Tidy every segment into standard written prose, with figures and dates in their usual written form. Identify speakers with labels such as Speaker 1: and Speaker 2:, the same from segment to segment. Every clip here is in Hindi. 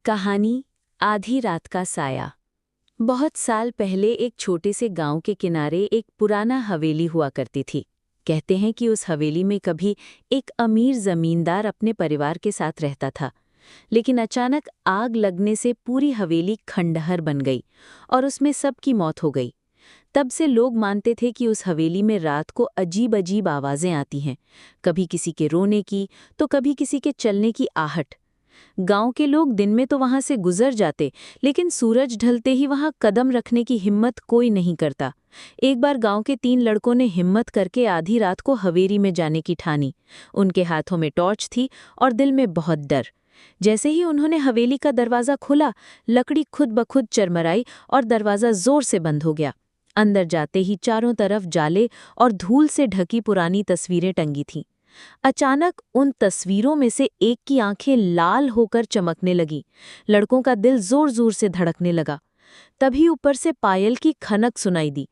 Speaker 1: कहानी आधी रात का साया। बहुत साल पहले एक छोटे से गांव के किनारे एक पुराना हवेली हुआ करती थी। कहते हैं कि उस हवेली में कभी एक अमीर जमींदार अपने परिवार के साथ रहता था। लेकिन अचानक आग लगने से पूरी हवेली खंडहर बन गई और उसमें सबकी मौत हो गई। तब से लोग मानते थे कि उस हवेली में रात को अजीब अजीब आवाजें आती हैं, कभी किसी के रोने की तो कभी किसी के चलने की आहट। गांव के लोग दिन में तो वहां से गुजर जाते, लेकिन सूरज ढलते ही वहां कदम रखने की हिम्मत कोई नहीं करता। एक बार गांव के 3 लड़कों ने हिम्मत करके आधी रात को हवेली में जाने की ठानी। उनके हाथों में टॉर्च थी और दिल में बहुत डर। जैसे ही उन्होंने हवेली का दरवाजा खोला, लकड़ी खुद ब खुद चरमराई और दरवाजा जोर से बंद हो गया। अंदर जाते ही चारों तरफ जाले और धूल से ढकी पुरानी तस्वीरें टंगी थीं। अचानक उन तस्वीरों में से एक की आंखें लाल होकर चमकने लगी। लड़कों का दिल जोर-जोर से धड़कने लगा। तभी ऊपर से पायल की खनक सुनाई दी।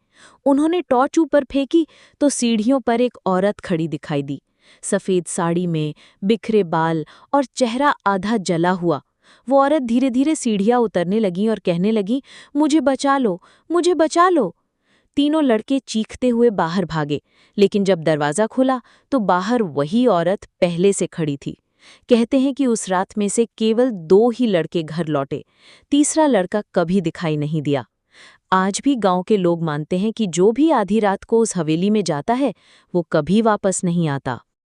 Speaker 1: उन्होंने टॉर्च ऊपर फेंकी तो सीढ़ियों पर एक औरत खड़ी दिखाई दी। सफेद साड़ी में, बिखरे बाल और चेहरा आधा जला हुआ। वो औरत धीरे-धीरे सीढ़ियां उतरने लगी और कहने लगी, मुझे बचा लो, मुझे बचा लो। तीनों लड़के चीखते हुए बाहर भागे, लेकिन जब दरवाजा खुला तो बाहर वही औरत पहले से खड़ी थी। कहते हैं कि उस रात में से केवल 2 ही लड़के घर लौटे। तीसरा लड़का कभी दिखाई नहीं दिया। आज भी गांव के लोग मानते हैं कि जो भी आधी रात को उस हवेली में जाता है, वो कभी वापस नहीं आता।